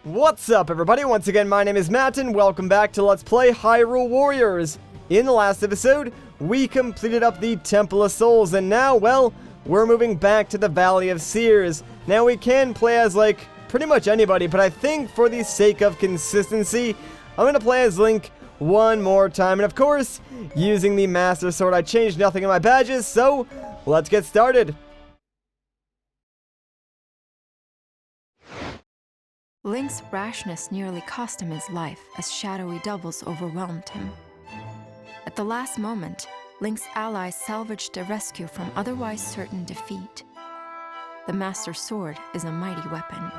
What's up, everybody? Once again, my name is Matt, and welcome back to Let's Play Hyrule Warriors. In the last episode, we completed up the Temple of Souls, and now, well, we're moving back to the Valley of Seers. Now, we can play as, like, pretty much anybody, but I think for the sake of consistency, I'm going to play as Link one more time. And, of course, using the Master Sword, I changed nothing in my badges, so let's get started. Link's rashness nearly cost him his life as shadowy doubles overwhelmed him. At the last moment, Link's allies salvaged a rescue from otherwise certain defeat. The Master Sword is a mighty weapon,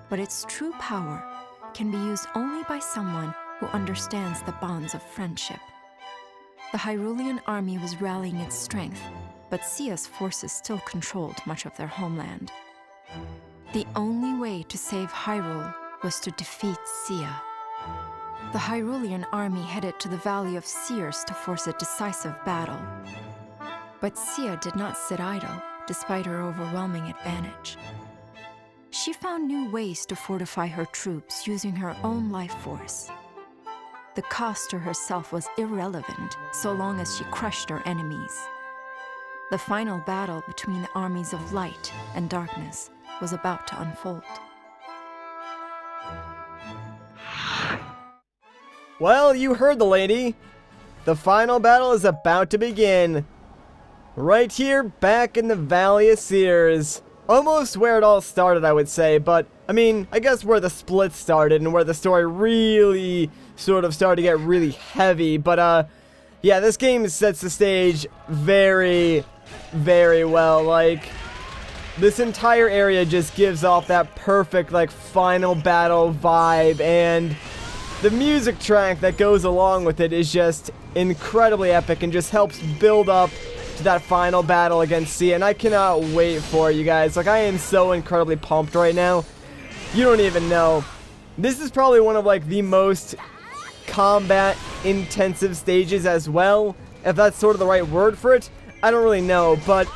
but its true power can be used only by someone who understands the bonds of friendship. The Hyrulean army was rallying its strength, but Sia's forces still controlled much of their homeland. The only way to save Hyrule was to defeat Sia. The Hyrulean army headed to the Valley of Seers to force a decisive battle. But Sia did not sit idle, despite her overwhelming advantage. She found new ways to fortify her troops using her own life force. The cost to herself was irrelevant so long as she crushed her enemies. The final battle between the armies of light and darkness was about to unfold. Well, you heard the lady. The final battle is about to begin. Right here, back in the Valley of Seers. Almost where it all started, I would say, but, I mean, I guess where the split started and where the story really sort of started to get really heavy, but, yeah, this game sets the stage very, very well. Like, this entire area just gives off that perfect, like, final battle vibe, and the music track that goes along with it is just incredibly epic and just helps build up to that final battle against Sia, and I cannot wait for it, you guys. Like, I am so incredibly pumped right now. You don't even know. This is probably one of, like, the most combat-intensive stages as well, if that's sort of the right word for it. I don't really know, but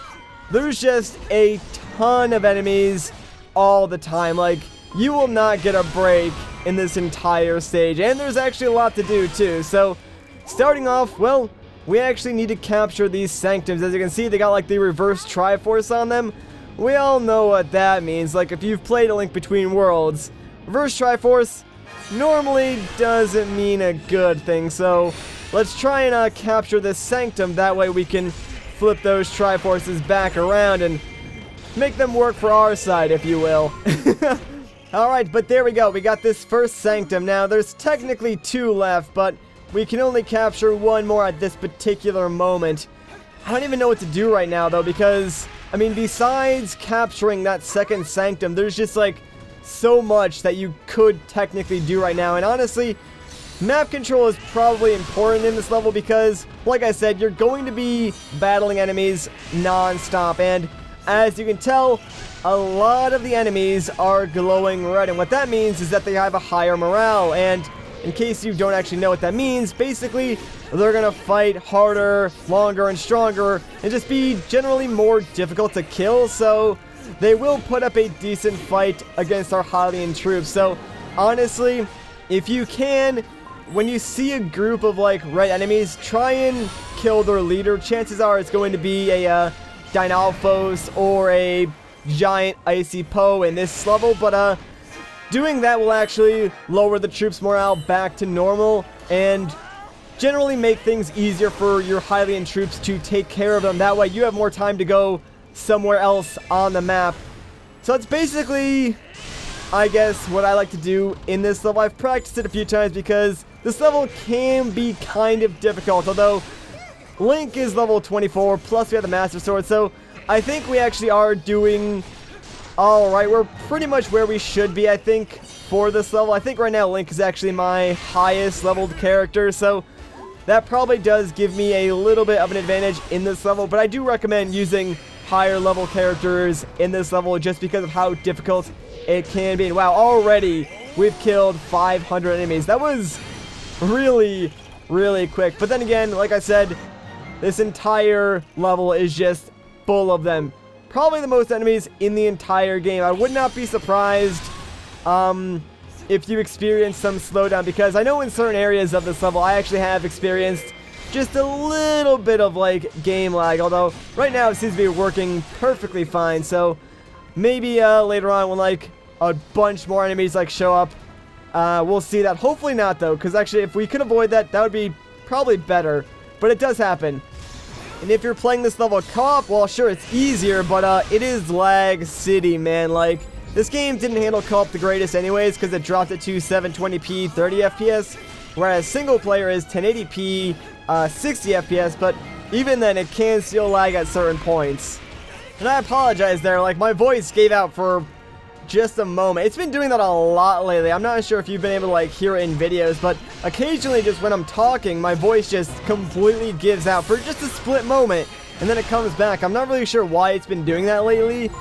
there's just a ton of enemies all the time. Like, you will not get a break in this entire stage, and there's actually a lot to do too. So starting off, well, we actually need to capture these sanctums. As you can see, they got like the reverse Triforce on them. We all know what that means. Like, if you've played A Link Between Worlds, reverse Triforce normally doesn't mean a good thing. So let's try and capture this sanctum. That way we can flip those Triforces back around and make them work for our side, if you will. Alright, but there we go. We got this first sanctum. Now, there's technically two left, but we can only capture one more at this particular moment. I don't even know what to do right now, though, because, I mean, besides capturing that second sanctum, there's just, like, so much that you could technically do right now. And honestly, map control is probably important in this level because, like I said, you're going to be battling enemies non-stop, and as you can tell, a lot of the enemies are glowing red, and what that means is that they have a higher morale. And in case you don't actually know what that means, basically, they're gonna fight harder, longer, and stronger, and just be generally more difficult to kill, so they will put up a decent fight against our Hylian troops. So, honestly, if you can, when you see a group of, like, red enemies, try and kill their leader. Chances are it's going to be a, Dynalphos or a giant icy Poe in this level, but doing that will actually lower the troops' morale back to normal and generally make things easier for your Hylian troops to take care of them. That way you have more time to go somewhere else on the map. So it's basically, I guess, what I like to do in this level. I've practiced it a few times because this level can be kind of difficult, although Link is level 24, plus we have the Master Sword, so I think we actually are doing alright. We're pretty much where we should be, I think, for this level. I think right now Link is actually my highest leveled character, so that probably does give me a little bit of an advantage in this level, but I do recommend using higher level characters in this level just because of how difficult it can be. And wow, already we've killed 500 enemies. That was really, really quick. But then again, like I said, this entire level is just full of them. Probably the most enemies in the entire game. I would not be surprised if you experience some slowdown, because I know in certain areas of this level I actually have experienced just a little bit of like game lag, although right now it seems to be working perfectly fine. So maybe later on when like a bunch more enemies like show up, we'll see that. Hopefully not though, because actually if we could avoid that, that would be probably better, but it does happen. And if you're playing this level co-op, well sure it's easier, but it is lag city, man. Like this game didn't handle co-op the greatest anyways, because it dropped it to 720p 30 FPS, whereas single player is 1080p 60 FPS, but even then it can still lag at certain points. And I apologize there, like my voice gave out for just a moment. It's been doing that a lot lately. I'm not sure if you've been able to like hear it in videos, but occasionally just when I'm talking, my voice just completely gives out for just a split moment, and then it comes back. I'm not really sure why it's been doing that lately,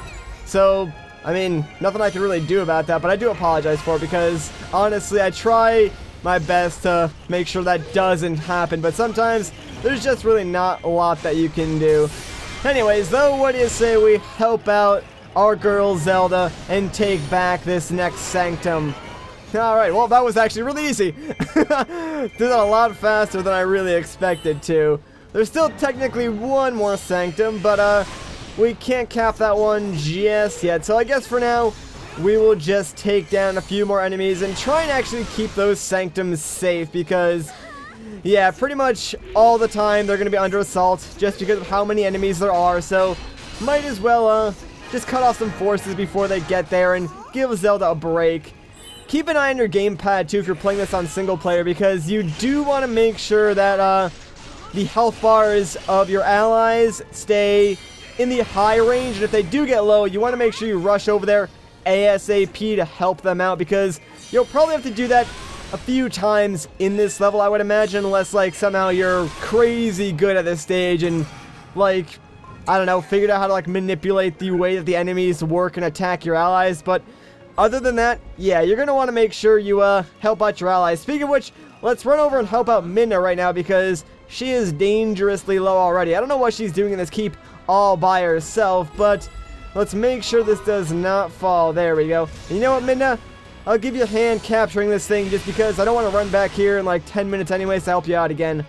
so I mean, nothing I can really do about that, but I do apologize for it, because honestly I try my best to make sure that doesn't happen, but sometimes there's just really not a lot that you can do. Anyways though, what do you say we help out our girl Zelda and take back this next sanctum? Alright, well that was actually really easy. Did that a lot faster than I really expected to. There's still technically one more sanctum, but we can't cap that one just yet, so I guess for now we will just take down a few more enemies and try and actually keep those sanctums safe, because yeah, pretty much all the time they're going to be under assault just because of how many enemies there are, so might as well just cut off some forces before they get there and give Zelda a break. Keep an eye on your gamepad too if you're playing this on single player, because you do want to make sure that the health bars of your allies stay in the high range, and if they do get low, you want to make sure you rush over there ASAP to help them out, because you'll probably have to do that a few times in this level, I would imagine, unless like somehow you're crazy good at this stage and like, I don't know, figured out how to like manipulate the way that the enemies work and attack your allies. But other than that, yeah, you're gonna want to make sure you help out your allies. Speaking of which, let's run over and help out Midna right now, because she is dangerously low already. I don't know what she's doing in this keep all by herself, but let's make sure this does not fall. There we go. And you know what, Midna? I'll give you a hand capturing this thing, just because I don't want to run back here in like 10 minutes anyways to help you out again.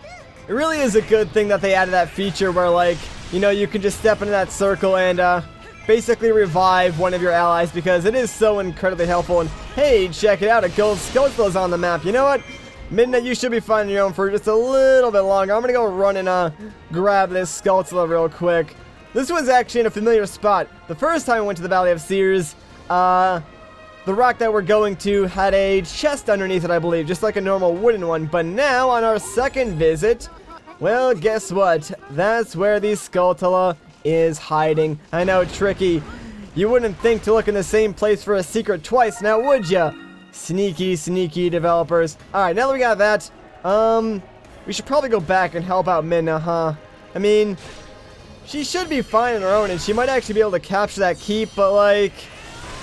It really is a good thing that they added that feature where, like, you know, you can just step into that circle and basically revive one of your allies, because it is so incredibly helpful. And hey, check it out, a gold Skulltulas on the map. You know what? Midna, you should be finding your own for just a little bit longer. I'm gonna go run and grab this Skulltula real quick. This was actually in a familiar spot. The first time I went to the Valley of Seers, the rock that we're going to had a chest underneath it, I believe, just like a normal wooden one. But now, on our second visit, well, guess what? That's where the Skulltula is hiding. I know, tricky. You wouldn't think to look in the same place for a secret twice, now would ya? Sneaky, sneaky developers. Alright, now that we got that, we should probably go back and help out Midna, huh? I mean, she should be fine on her own, and she might actually be able to capture that keep, but like,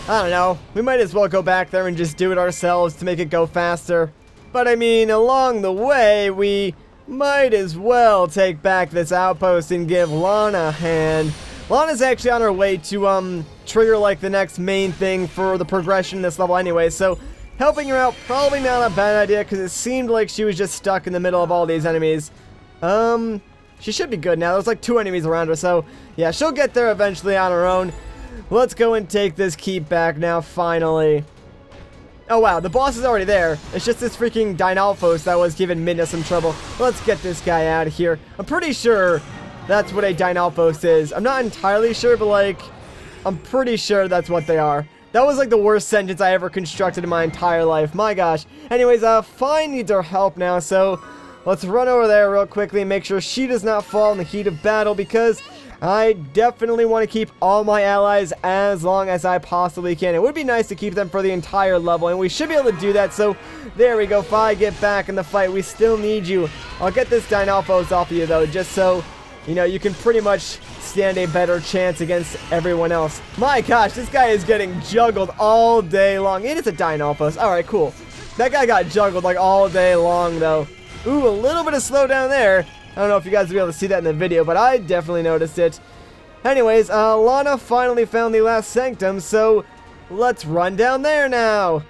I don't know. We might as well go back there and just do it ourselves to make it go faster. But I mean, along the way, we might as well take back this outpost and give Lana a hand. Lana's actually on her way to, trigger, like, the next main thing for the progression in this level anyway, so helping her out, probably not a bad idea, because it seemed like she was just stuck in the middle of all these enemies. She should be good now. There's like 2 enemies around her, so yeah, she'll get there eventually on her own. Let's go and take this keep back now, finally. Oh wow, the boss is already there. It's just this freaking Dynalphos that was giving Midna some trouble. Let's get this guy out of here. I'm pretty sure that's what a Dynalphos is. I'm not entirely sure, but like, I'm pretty sure that's what they are. That was like the worst sentence I ever constructed in my entire life. My gosh. Anyways, Fine needs our help now, so let's run over there real quickly and make sure she does not fall in the heat of battle, because I definitely want to keep all my allies as long as I possibly can. It would be nice to keep them for the entire level, and we should be able to do that, so there we go. Fi, get back in the fight. We still need you. I'll get this Dynalphos off of you, though, just so, you know, you can pretty much stand a better chance against everyone else. My gosh, this guy is getting juggled all day long. It is a Dynalphos. Alright, cool. That guy got juggled like all day long, though. Ooh, a little bit of slowdown there. I don't know if you guys will be able to see that in the video, but I definitely noticed it. Anyways, Lana finally found the last sanctum, so let's run down there now.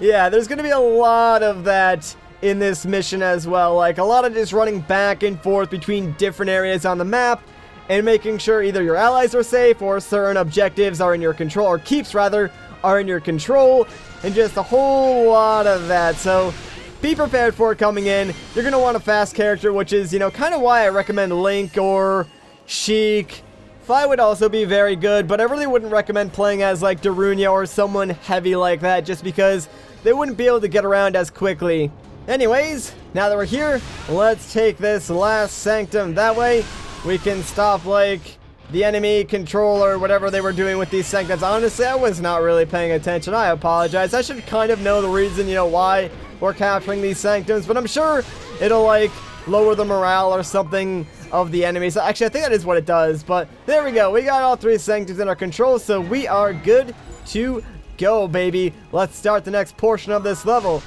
Yeah, there's gonna be a lot of that in this mission as well. Like, a lot of just running back and forth between different areas on the map and making sure either your allies are safe or certain objectives are in your control, or keeps rather, are in your control, and just a whole lot of that. So be prepared for it coming in. You're going to want a fast character, which is, you know, kind of why I recommend Link or Sheik. Fi would also be very good, but I really wouldn't recommend playing as, like, Darunia or someone heavy like that, just because they wouldn't be able to get around as quickly. Anyways, now that we're here, let's take this last sanctum. That way, we can stop, like, the enemy control or whatever they were doing with these sanctums. Honestly, I was not really paying attention. I apologize. I should kind of know the reason, you know, why we're capturing these sanctums, but I'm sure it'll, like, lower the morale or something of the enemies. Actually, I think that is what it does, but there we go. We got all 3 sanctums in our control, so we are good to go, baby. Let's start the next portion of this level.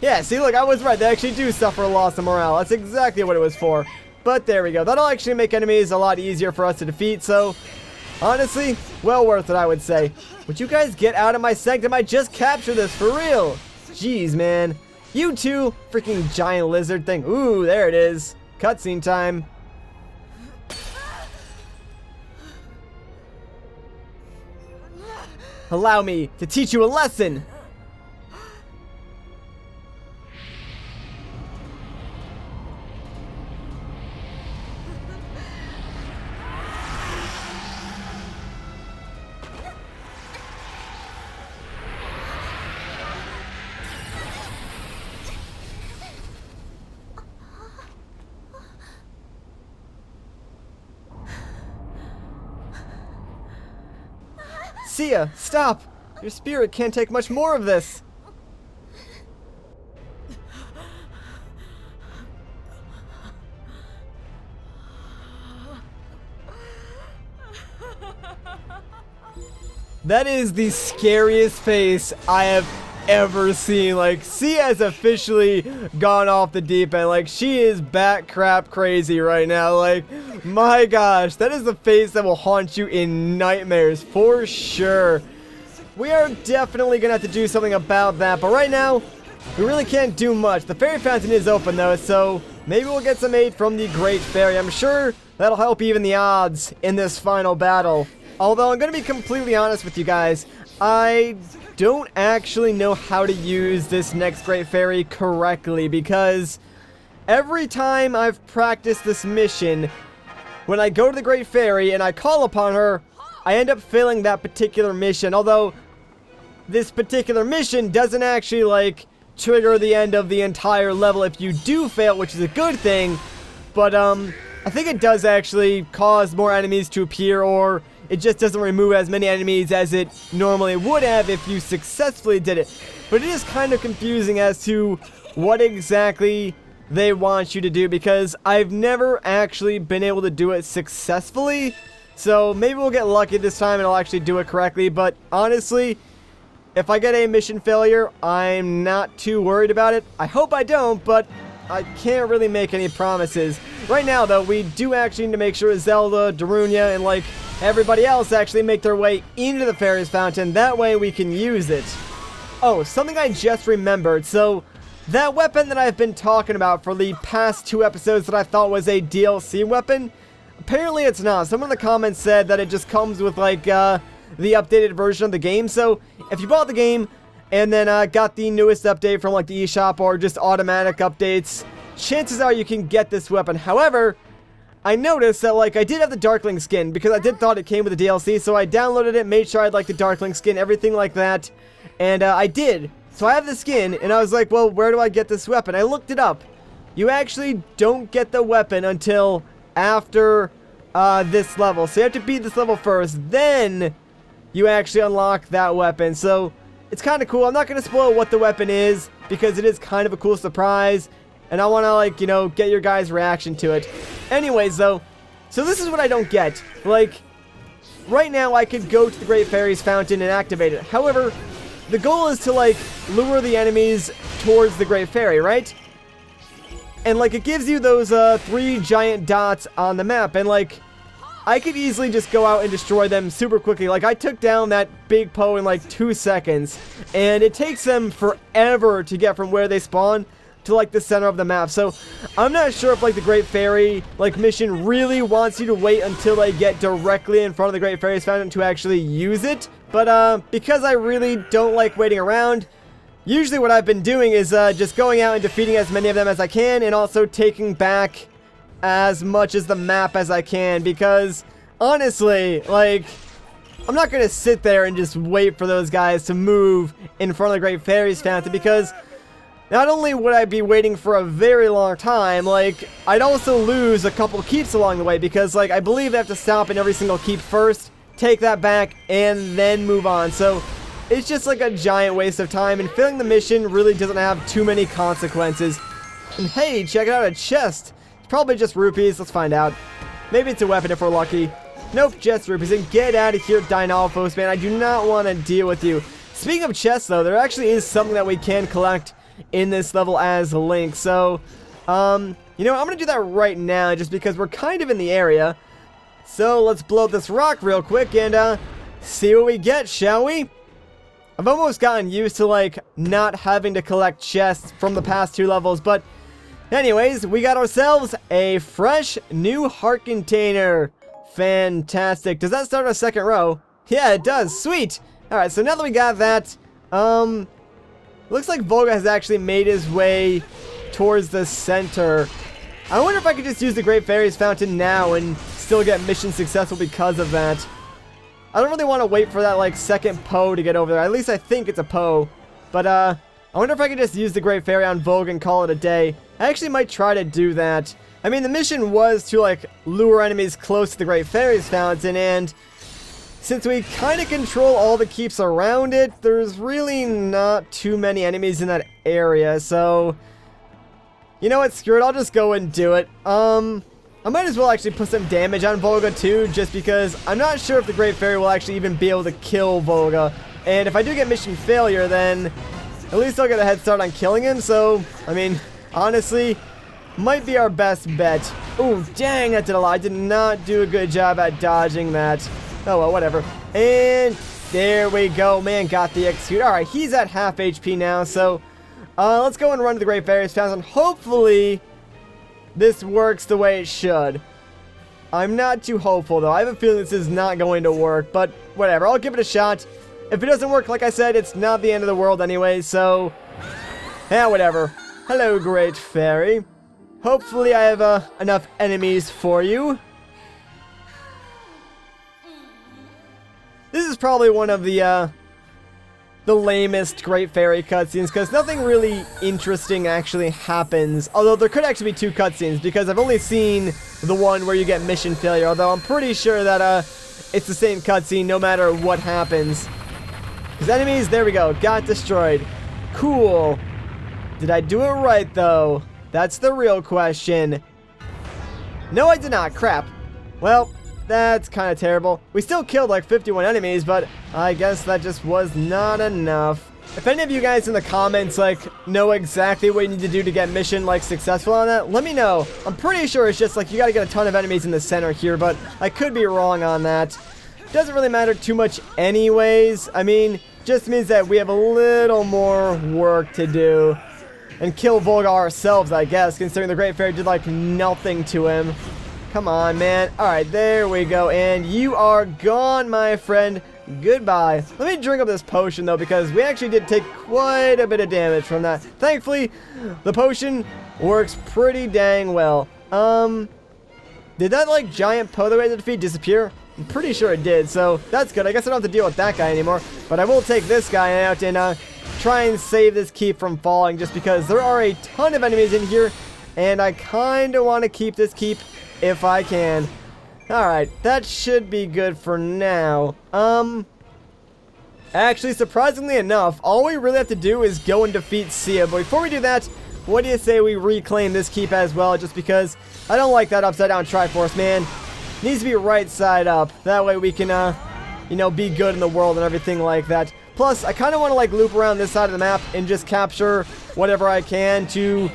Yeah, see, look, I was right. They actually do suffer a loss of morale. That's exactly what it was for. But there we go. That'll actually make enemies a lot easier for us to defeat, so honestly, well worth it, I would say. Would you guys get out of my sanctum? I just captured this, for real. Jeez, man. You too, freaking giant lizard thing. Ooh, there it is. Cutscene time. Allow me to teach you a lesson. Sia, stop! Your spirit can't take much more of this! That is the scariest face I have ever seen. Like, Sia has officially gone off the deep end. Like, she is bat crap crazy right now. Like, my gosh, that is the face that will haunt you in nightmares for sure. We are definitely gonna have to do something about that, but right now we really can't do much. The fairy fountain is open though, so maybe we'll get some aid from the Great Fairy. I'm sure that'll help even the odds in this final battle. Although I'm gonna be completely honest with you guys, I don't actually know how to use this next Great Fairy correctly, because every time I've practiced this mission, when I go to the Great Fairy and I call upon her, I end up failing that particular mission. Although this particular mission doesn't actually, like, trigger the end of the entire level if you do fail, which is a good thing. But I think it does actually cause more enemies to appear, or it just doesn't remove as many enemies as it normally would have if you successfully did it. But it is kind of confusing as to what exactly they want you to do, because I've never actually been able to do it successfully. So maybe we'll get lucky this time and I'll actually do it correctly. But honestly, if I get a mission failure, I'm not too worried about it. I hope I don't, but I can't really make any promises. Right now, though, we do actually need to make sure Zelda, Darunia, and, like, everybody else actually make their way into the Fairy's Fountain. That way we can use it. Oh, something I just remembered. So, that weapon that I've been talking about for the past 2 episodes that I thought was a DLC weapon, apparently it's not. Some of the comments said that it just comes with, like, the updated version of the game. So, if you bought the game and then got the newest update from, like, the eShop or just automatic updates, chances are you can get this weapon. However, I noticed that, like, I did have the Darkling skin because I did thought it came with the DLC, so I downloaded it, made sure I had, like, the Darkling skin, everything like that, and I did. So I have the skin, and I was like, well, where do I get this weapon? I looked it up. You actually don't get the weapon until after this level. So you have to beat this level first, then you actually unlock that weapon. So it's kind of cool. I'm not going to spoil what the weapon is, because it is kind of a cool surprise, and I want to, like, you know, get your guys' reaction to it. Anyways, though, so this is what I don't get. Like, right now I could go to the Great Fairy's Fountain and activate it. However, the goal is to, like, lure the enemies towards the Great Fairy, right? And, like, it gives you those 3 giant dots on the map, and, like, I could easily just go out and destroy them super quickly. Like, I took down that big Poe in like 2 seconds, and it takes them forever to get from where they spawn to like the center of the map. So I'm not sure if like the Great Fairy like mission really wants you to wait until they get directly in front of the Great Fairy's fountain to actually use it. But because I really don't like waiting around, usually what I've been doing is just going out and defeating as many of them as I can, and also taking back as much as the map as I can, because honestly, like, I'm not gonna sit there and just wait for those guys to move in front of the Great Fairy's fountain, because not only would I be waiting for a very long time, like, I'd also lose a couple keeps along the way, because, like, I believe they have to stop in every single keep first, take that back, and then move on. So it's just like a giant waste of time, and failing the mission really doesn't have too many consequences. And hey, check out a chest. It's probably just rupees. Let's find out. Maybe it's a weapon if we're lucky. Nope, just rupees. And get out of here, Dynalphos, man. I do not want to deal with you. Speaking of chests, though, there actually is something that we can collect in this level as Link. So, you know, I'm going to do that right now just because we're kind of in the area. So let's blow up this rock real quick and see what we get, shall we? I've almost gotten used to, like, not having to collect chests from the past 2 levels, but anyways, we got ourselves a fresh new heart container. Fantastic. Does that start a second row? Yeah, it does. Sweet. Alright, so now that we got that, looks like Volga has actually made his way towards the center. I wonder if I could just use the Great Fairy's fountain now and still get mission successful because of that. I don't really want to wait for that, like, second Poe to get over there. At least I think it's a Poe. But, I wonder if I could just use the Great Fairy on Volga and call it a day. I actually might try to do that. I mean, the mission was to, like, lure enemies close to the Great Fairy's fountain, and since we kind of control all the keeps around it, there's really not too many enemies in that area, so you know what, screw it, I'll just go and do it. I might as well actually put some damage on Volga too, just because I'm not sure if the Great Fairy will actually even be able to kill Volga, and if I do get mission failure, then at least I'll get a head start on killing him. So, I mean, honestly, might be our best bet. Ooh, dang, that did a lot. I did not do a good job at dodging that. Oh, well, whatever. And there we go. Man, got the execute. Alright, he's at half HP now, so let's go and run to the Great Fairy's fountain. Hopefully, this works the way it should. I'm not too hopeful, though. I have a feeling this is not going to work, but whatever. I'll give it a shot. If it doesn't work, like I said, it's not the end of the world anyway, so yeah, whatever. Hello, Great Fairy. Hopefully I have enough enemies for you. This is probably one of the lamest Great Fairy cutscenes, because nothing really interesting actually happens. Although there could actually be 2 cutscenes, because I've only seen the one where you get mission failure. Although I'm pretty sure that it's the same cutscene no matter what happens. Because enemies, there we go, got destroyed. Cool. Did I do it right, though? That's the real question. No, I did not. Crap. Well, that's kind of terrible. We still killed like 51 enemies, but I guess that just was not enough. If any of you guys in the comments, like, know exactly what you need to do to get mission, like, successful on that, let me know. I'm pretty sure it's just, like, you gotta get a ton of enemies in the center here, but I could be wrong on that. Doesn't really matter too much anyways. I mean, just means that we have a little more work to do. And kill Volga ourselves, I guess, considering the Great Fairy did, like, nothing to him. Come on, man. Alright, there we go. And you are gone, my friend. Goodbye. Let me drink up this potion, though, because we actually did take quite a bit of damage from that. Thankfully, the potion works pretty dang well. Did that, like, giant Poe that we had to defeat disappear? I'm pretty sure it did, so that's good. I guess I don't have to deal with that guy anymore. But I will take this guy out and, try and save this keep from falling, just because there are a ton of enemies in here, and I kind of want to keep this keep if I can. Alright, that should be good for now. Actually, surprisingly enough, all we really have to do is go and defeat Sia. But before we do that, what do you say we reclaim this keep as well, just because I don't like that upside down Triforce, man. Needs to be right side up. That way we can, you know, be good in the world and everything like that. Plus, I kind of want to, like, loop around this side of the map and just capture whatever I can to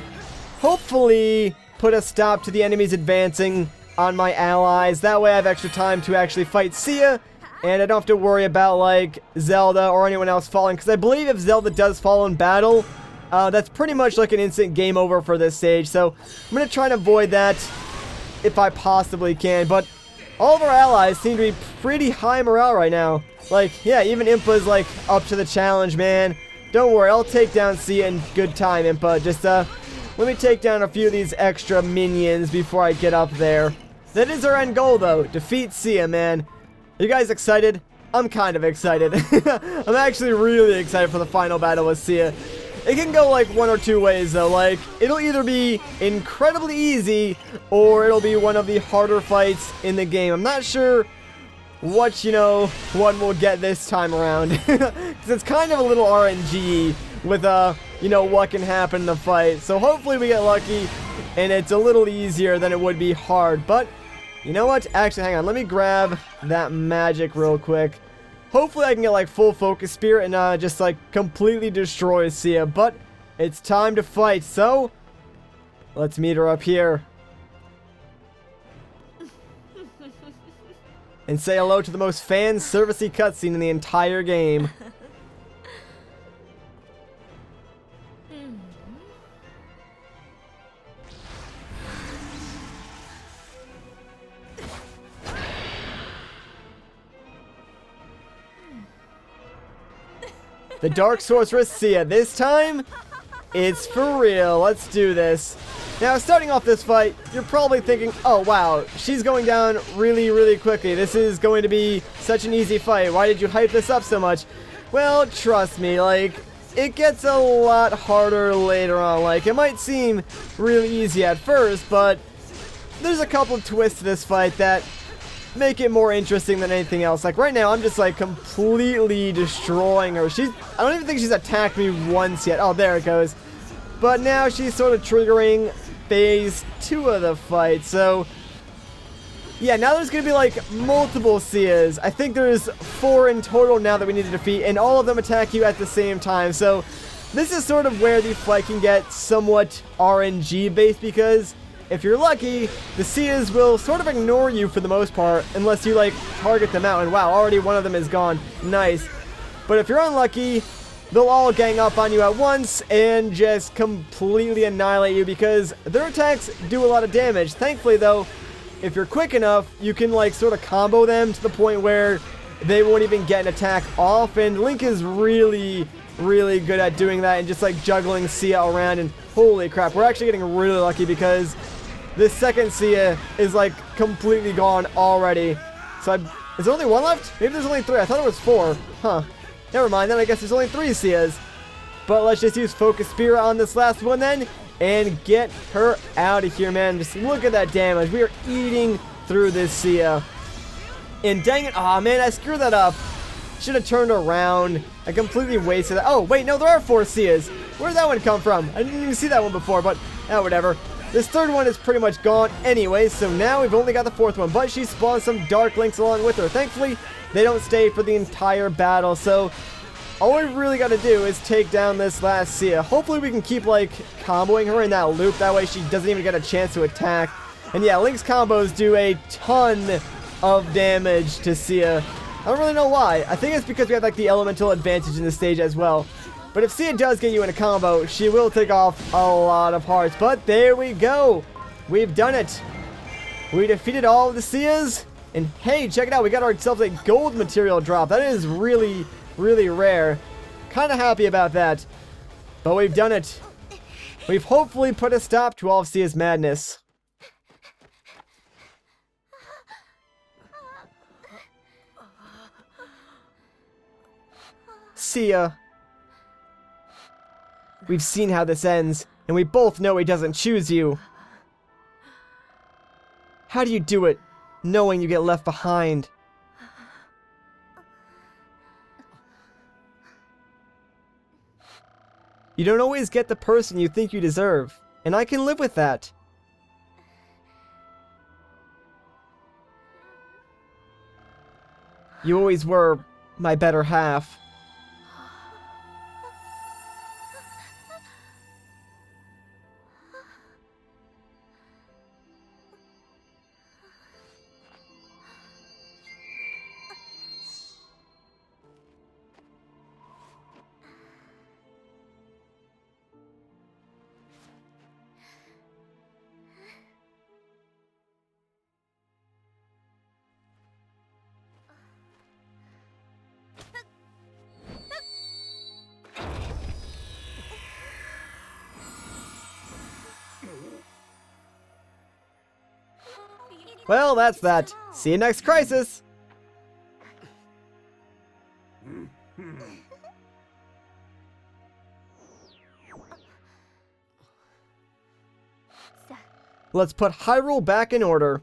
hopefully put a stop to the enemies advancing on my allies. That way I have extra time to actually fight Sia, and I don't have to worry about, like, Zelda or anyone else falling, because I believe if Zelda does fall in battle, that's pretty much like an instant game over for this stage, so I'm going to try and avoid that if I possibly can, but all of our allies seem to be pretty high morale right now. Like, yeah, even Impa's, like, up to the challenge, man. Don't worry, I'll take down Sia in good time, Impa. Just, let me take down a few of these extra minions before I get up there. That is our end goal, though. Defeat Sia, man. Are you guys excited? I'm kind of excited. I'm actually really excited for the final battle with Sia. It can go like one or two ways though, like it'll either be incredibly easy or it'll be one of the harder fights in the game. I'm not sure what, one will get this time around, because it's kind of a little RNG with, what can happen in the fight. So hopefully we get lucky and it's a little easier than it would be hard, but you know what? Actually, hang on, let me grab that magic real quick. Hopefully I can get like full focus spirit and just like completely destroy Sia, but it's time to fight, so let's meet her up here. And say hello to the most fan-servicey cutscene in the entire game. The Dark Sorceress Sia. This time, it's for real. Let's do this. Now, starting off this fight, you're probably thinking, oh wow, she's going down really, really quickly. This is going to be such an easy fight. Why did you hype this up so much? Well, trust me, like, it gets a lot harder later on. Like, it might seem really easy at first, but there's a couple of twists to this fight that make it more interesting than anything else. Like right now, I'm just like completely destroying her. I don't even think she's attacked me once yet. Oh, there it goes. But now she's sort of triggering phase 2 of the fight. So yeah, now there's gonna be like multiple Sias. I think there's 4 in total now that we need to defeat, and all of them attack you at the same time. So this is sort of where the fight can get somewhat RNG based, because if you're lucky, the Sias will sort of ignore you for the most part, unless you, like, target them out. And wow, already one of them is gone. Nice. But if you're unlucky, they'll all gang up on you at once and just completely annihilate you, because their attacks do a lot of damage. Thankfully, though, if you're quick enough, you can, like, sort of combo them to the point where they won't even get an attack off. And Link is really, really good at doing that and just, like, juggling Sia around. And holy crap, we're actually getting really lucky, because this second Sia is like completely gone already. So is there only one left? Maybe there's only 3. I thought there was 4. Huh. Never mind, then I guess there's only 3 Sias. But let's just use Focus Spirit on this last one then and get her out of here, man. Just look at that damage. We are eating through this Sia. And dang it. Aw, man, I screwed that up. Should have turned around. I completely wasted that. Oh, wait, no, there are 4 Sias. Where did that one come from? I didn't even see that one before, but whatever. This third one is pretty much gone anyway, so now we've only got the 4th one, but she spawned some Dark Links along with her. Thankfully, they don't stay for the entire battle, so all we've really got to do is take down this last Sia. Hopefully we can keep, like, comboing her in that loop, that way she doesn't even get a chance to attack. And yeah, Link's combos do a ton of damage to Sia. I don't really know why. I think it's because we have, like, the elemental advantage in this stage as well. But if Sia does get you in a combo, she will take off a lot of hearts. But there we go. We've done it. We defeated all of the Sias. And hey, check it out. We got ourselves a gold material drop. That is really, really rare. Kind of happy about that. But we've done it. We've hopefully put a stop to all of Sia's madness. Sia. We've seen how this ends, and we both know he doesn't choose you. How do you do it, knowing you get left behind? You don't always get the person you think you deserve, and I can live with that. You always were my better half. Well, that's that. See you next crisis. Let's put Hyrule back in order.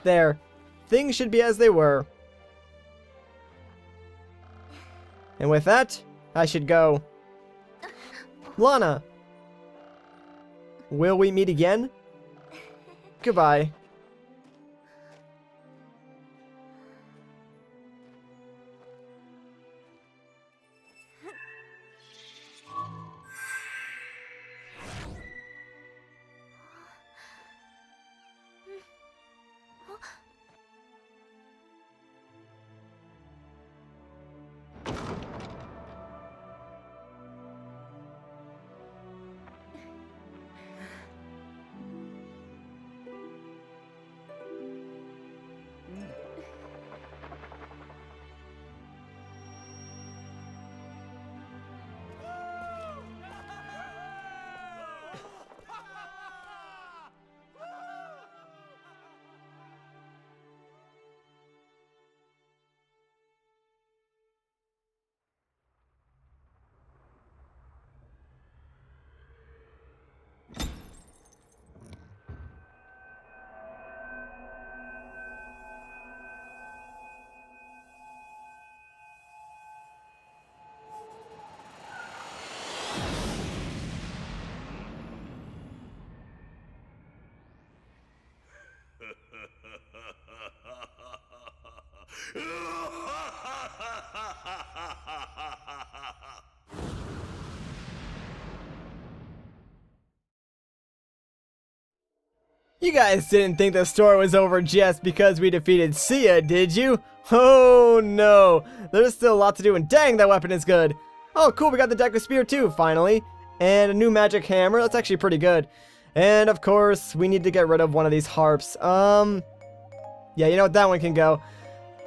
There. Things should be as they were. And with that, I should go. Lana! Will we meet again? Goodbye. You guys didn't think the story was over just because we defeated Sia, did you? Oh no, there's still a lot to do, and dang, that weapon is good. Oh cool, we got the Deku Spear too, finally. And a new magic hammer, that's actually pretty good. And of course, we need to get rid of one of these harps. Yeah, you know what, that one can go.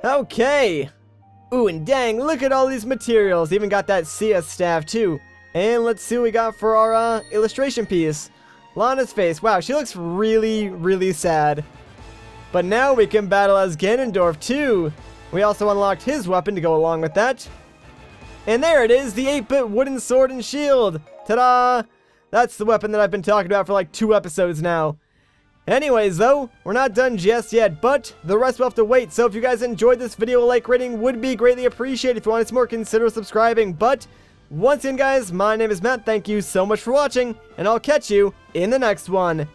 Okay. Ooh, and dang, look at all these materials. Even got that Sia staff too. And let's see what we got for our illustration piece. Lana's face. Wow, she looks really, really sad. But now we can battle as Ganondorf too. We also unlocked his weapon to go along with that. And there it is, the 8-bit wooden sword and shield. Ta-da! That's the weapon that I've been talking about for like 2 episodes now. Anyways though, we're not done just yet, but the rest will have to wait. So if you guys enjoyed this video, a like rating would be greatly appreciated. If you want to see more, consider subscribing. But once again guys, my name is Matt, thank you so much for watching, and I'll catch you in the next one.